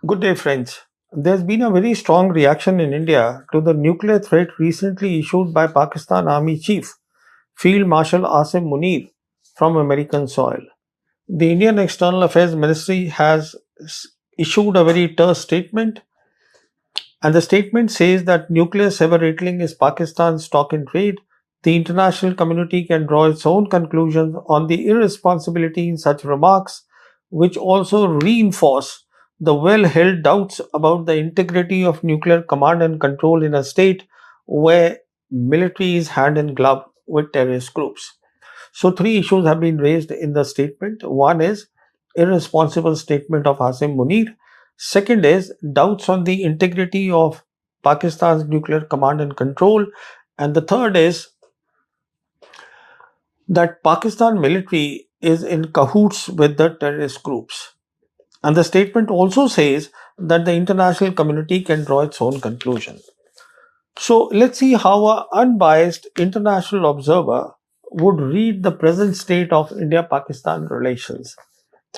Good day, friends. There's been a very strong reaction in India to the nuclear threat recently issued by Pakistan Army Chief Field Marshal Asim Munir from American soil. The Indian External Affairs Ministry has issued a very terse statement, and the statement says that nuclear saber rattling is Pakistan's stock in trade. The international community can draw its own conclusions on the irresponsibility in such remarks, which also reinforce the well held doubts about the integrity of nuclear command and control in a state where military is hand in glove with terrorist groups. So, three issues have been raised in the statement. One is irresponsible statement of Hasim Munir. Second is doubts on the integrity of Pakistan's nuclear command and control. And the third is that Pakistan military is in cahoots with the terrorist groups. And the statement also says that the international community can draw its own conclusion. So let's see how an unbiased international observer would read the present state of India-Pakistan relations.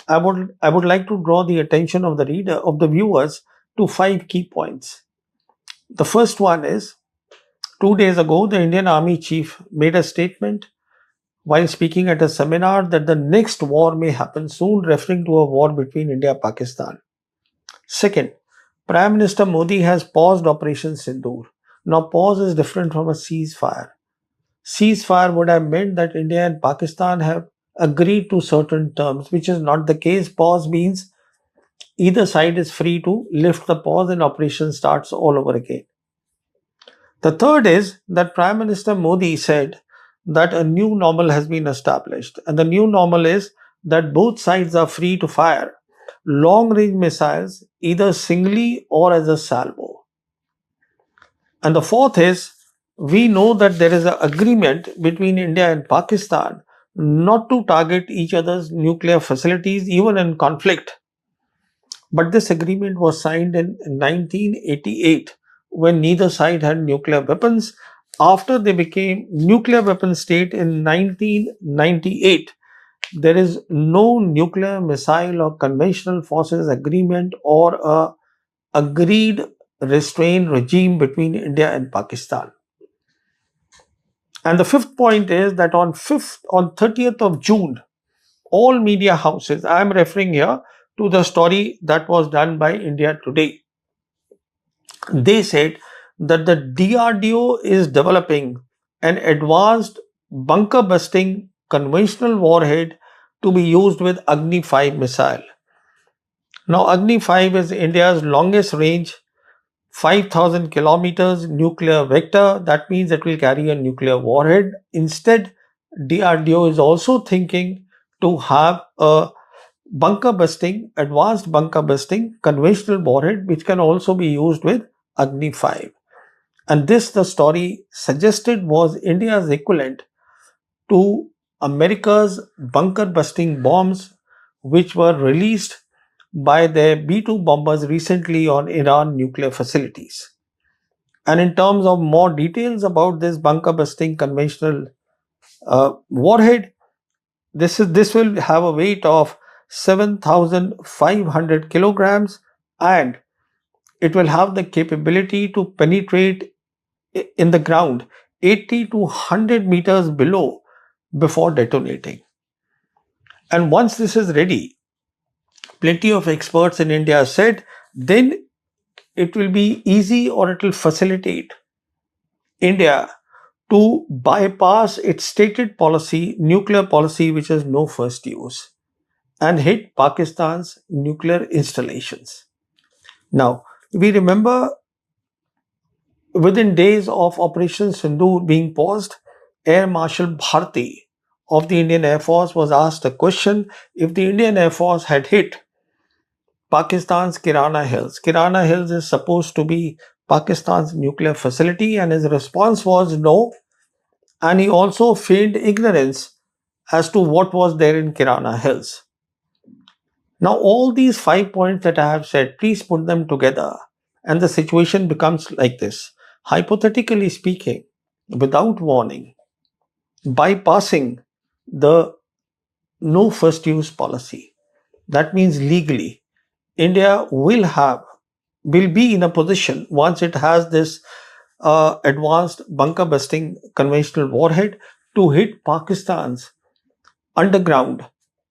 I would like to draw the attention of the viewers to five key points. The first one is 2 days ago the Indian Army chief made a statement while speaking at a seminar that the next war may happen soon, referring to a war between India and Pakistan. Second, Prime Minister Modi has paused Operation Sindoor. Now, pause is different from a ceasefire. Ceasefire would have meant that India and Pakistan have agreed to certain terms, which is not the case. Pause means either side is free to lift the pause and operation starts all over again. The third is that Prime Minister Modi said that a new normal has been established, and the new normal is that both sides are free to fire long range missiles either singly or as a salvo. And the fourth is we know that there is an agreement between India and Pakistan not to target each other's nuclear facilities even in conflict. But this agreement was signed in 1988 when neither side had nuclear weapons. After they became nuclear weapon state in 1998, there is no nuclear missile or conventional forces agreement or a agreed restraint regime between India and Pakistan. And the fifth point is that on 30th of June, all media houses, I am referring here to the story that was done by India Today, they said that the DRDO is developing an advanced bunker busting conventional warhead to be used with Agni 5 missile. Now, Agni 5 is India's longest range 5,000 kilometers nuclear vector. That means it will carry a nuclear warhead. Instead, DRDO is also thinking to have a advanced bunker busting conventional warhead, which can also be used with Agni 5. And this, the story suggested, was India's equivalent to America's bunker busting bombs, which were released by their B 2 bombers recently on Iran nuclear facilities. And in terms of more details about this bunker busting conventional warhead, this will have a weight of 7,500 kilograms, and it will have the capability to penetrate in the ground 80 to 100 meters below before detonating. And once this is ready, plenty of experts in India said, then it will be easy, or it will facilitate India to bypass its stated policy, nuclear policy, which is no first use, and hit Pakistan's nuclear installations. Now, we remember within days of Operation Sindoor being paused, Air Marshal Bharti of the Indian Air Force was asked a question: if the Indian Air Force had hit Pakistan's Kirana Hills. Kirana Hills is supposed to be Pakistan's nuclear facility, and his response was no. And he also feigned ignorance as to what was there in Kirana Hills. Now, all these 5 points that I have said, please put them together, and the situation becomes like this. Hypothetically speaking, without warning, bypassing the no first use policy, that means legally, India will be in a position once it has this advanced bunker busting conventional warhead to hit Pakistan's underground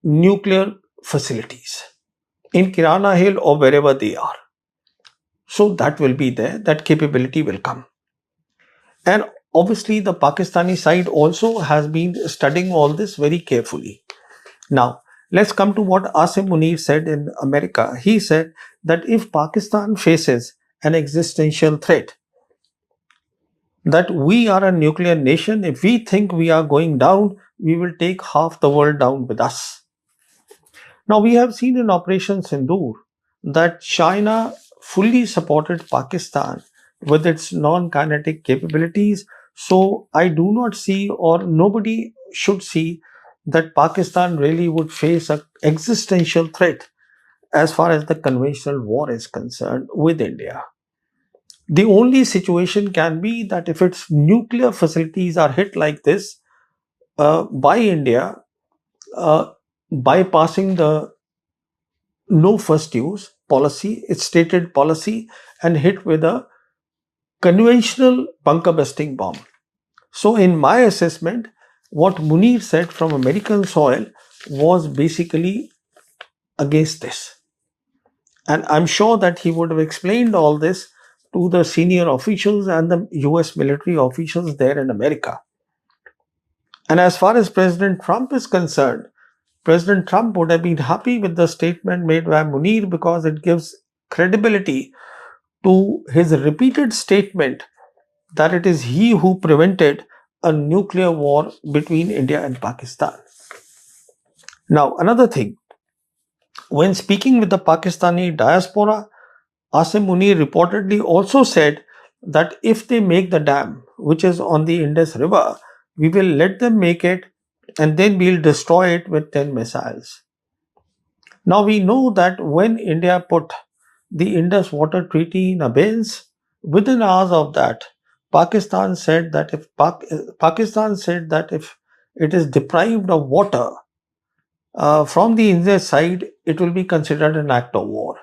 nuclear facilities in Kirana Hill or wherever they are. So that will be there, that capability will come. And obviously, the Pakistani side also has been studying all this very carefully. Now, let's come to what Asim Munir said in America. He said that if Pakistan faces an existential threat, that we are a nuclear nation, if we think we are going down, we will take half the world down with us. Now, we have seen in Operation Sindoor that China fully supported Pakistan with its non kinetic capabilities. So, I do not see, or nobody should see, that Pakistan really would face an existential threat as far as the conventional war is concerned with India. The only situation can be that if its nuclear facilities are hit like this by India, uh, bypassing the no first use policy, its stated policy, and hit with a conventional bunker busting bomb. So, in my assessment, what Munir said from American soil was basically against this. And I'm sure that he would have explained all this to the senior officials and the US military officials there in America. And as far as President Trump is concerned, President Trump would have been happy with the statement made by Munir because it gives credibility to his repeated statement that it is he who prevented a nuclear war between India and Pakistan. Now, another thing, when speaking with the Pakistani diaspora, Asim Munir reportedly also said that if they make the dam, which is on the Indus River, we will let them make it and then we'll destroy it with 10 missiles. Now we know that when India put the Indus Water Treaty in abeyance, within hours of that, Pakistan said that if it is deprived of water from the Indian side, it will be considered an act of war.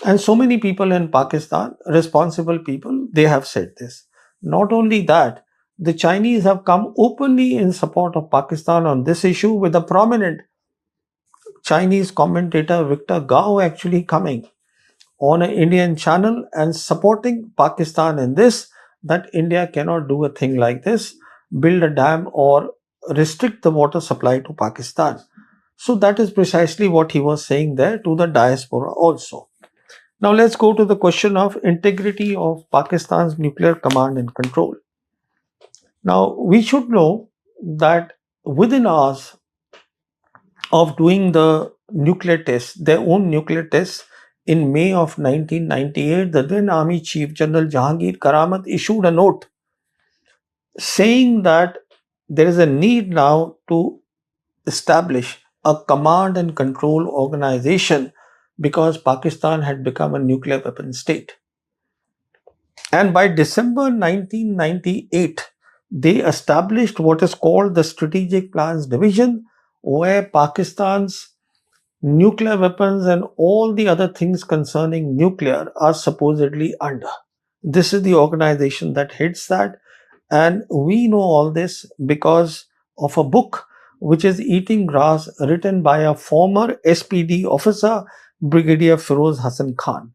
And so many people in Pakistan, responsible people, they have said this. Not only that, the Chinese have come openly in support of Pakistan on this issue, with a prominent Chinese commentator Victor Gao actually coming on an Indian channel and supporting Pakistan in this, that India cannot do a thing like this, build a dam or restrict the water supply to Pakistan. So that is precisely what he was saying there to the diaspora also. Now let's go to the question of integrity of Pakistan's nuclear command and control. Now we should know that within hours of doing the nuclear tests, their own nuclear tests, in May of 1998, the then Army Chief General Jahangir Karamat issued a note saying that there is a need now to establish a command and control organization because Pakistan had become a nuclear weapon state. And by December 1998, they established what is called the Strategic Plans Division, where Pakistan's nuclear weapons and all the other things concerning nuclear are supposedly under. This is the organization that heads that. And we know all this because of a book which is Eating Grass, written by a former SPD officer, Brigadier Feroz Hassan Khan.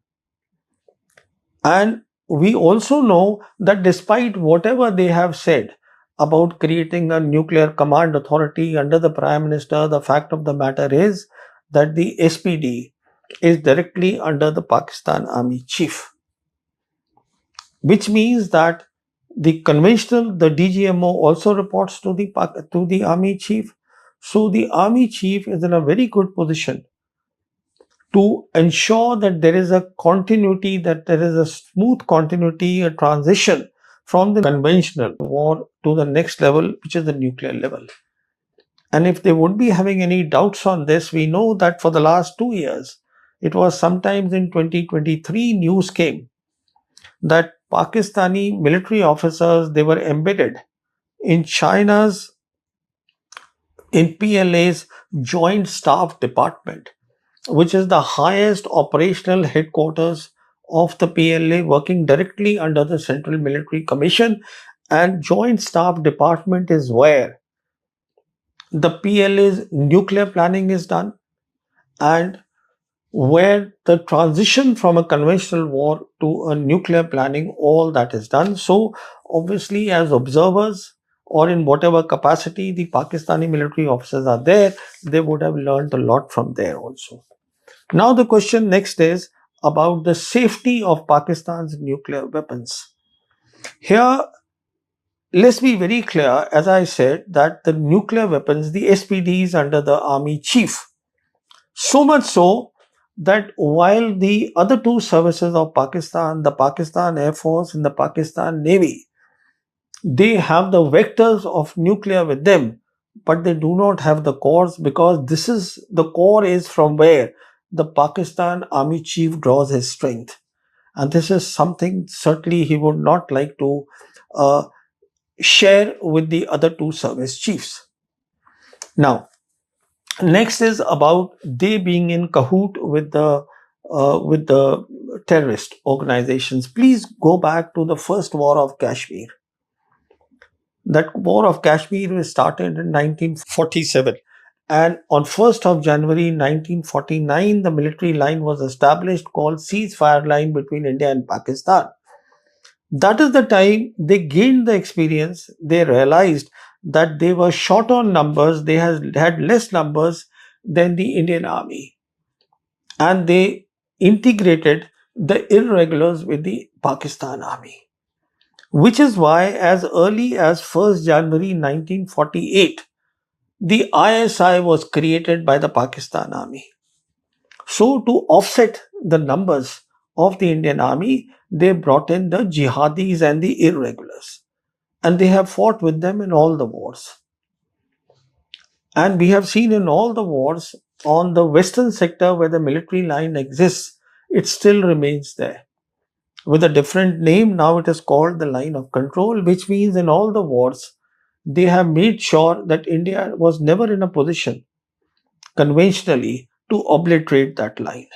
And we also know that despite whatever they have said about creating a nuclear command authority under the Prime Minister, the fact of the matter is that the SPD is directly under the Pakistan Army Chief, which means that the DGMO also reports to the Army Chief. So the Army Chief is in a very good position to ensure that there is a continuity, that there is a smooth continuity, a transition from the conventional war to the next level, which is the nuclear level. And if they would be having any doubts on this, we know that for the last 2 years, it was sometimes in 2023, news came that Pakistani military officers, they were embedded in PLA's Joint Staff Department. which is the highest operational headquarters of the PLA, working directly under the Central Military Commission, and Joint Staff Department is where the PLA's nuclear planning is done, and where the transition from a conventional war to a nuclear planning, all that is done. So obviously, as observers or in whatever capacity the Pakistani military officers are there, they would have learned a lot from there also. Now the question next is about the safety of Pakistan's nuclear weapons. Here, let's be very clear, as I said, that the nuclear weapons, the SPDs under the army chief, so much so that while the other two services of Pakistan, the Pakistan Air Force and the Pakistan Navy, they have the vectors of nuclear with them, but they do not have the cores, because this is the core is from where the Pakistan Army Chief draws his strength. And this is something certainly he would not like to uh, share with the other two service chiefs. Now, next is about they being in cahoot with the terrorist organizations. Please go back to the first war of Kashmir. That war of Kashmir was started in 1947. And on 1st of January 1949, the military line was established called ceasefire line between India and Pakistan. That is the time they gained the experience. They realized that they were short on numbers. They had less numbers than the Indian army. And they integrated the irregulars with the Pakistan army. Which is why as early as 1st January 1948, the ISI was created by the Pakistan army. So to offset the numbers of the Indian army, they brought in the jihadis and the irregulars. And they have fought with them in all the wars. And we have seen in all the wars on the western sector where the military line exists, it still remains there. With a different name, now it is called the line of control, which means in all the wars, they have made sure that India was never in a position conventionally to obliterate that line.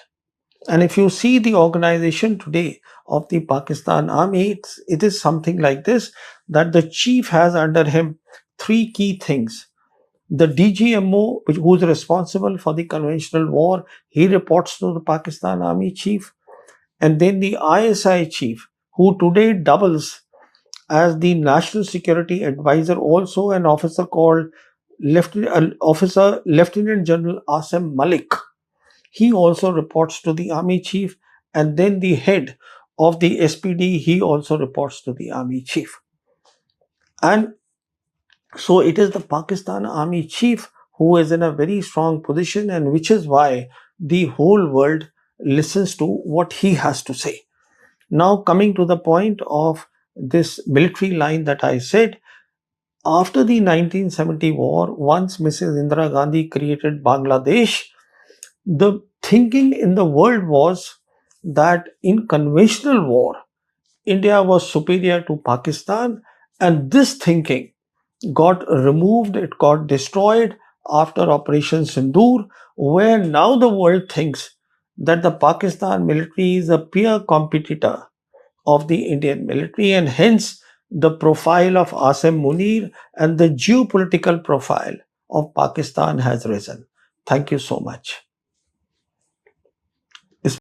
And if you see the organization today of the Pakistan army, it is something like this, that the chief has under him three key things. The DGMO, who is responsible for the conventional war, he reports to the Pakistan army chief. And then the ISI chief, who today doubles as the national security advisor, also an officer called Lieutenant General Asim Malik. He also reports to the army chief, and then the head of the SPD, he also reports to the army chief. And so it is the Pakistan army chief who is in a very strong position, and which is why the whole world listens to what he has to say. Now, coming to the point of this military line that I said, after the 1970 war, once Mrs. Indira Gandhi created Bangladesh, the thinking in the world was that in conventional war, India was superior to Pakistan, and this thinking got removed, it got destroyed after Operation Sindoor, where now the world thinks that the Pakistan military is a peer competitor of the Indian military, and hence the profile of Asim Munir and the geopolitical profile of Pakistan has risen. Thank you so much.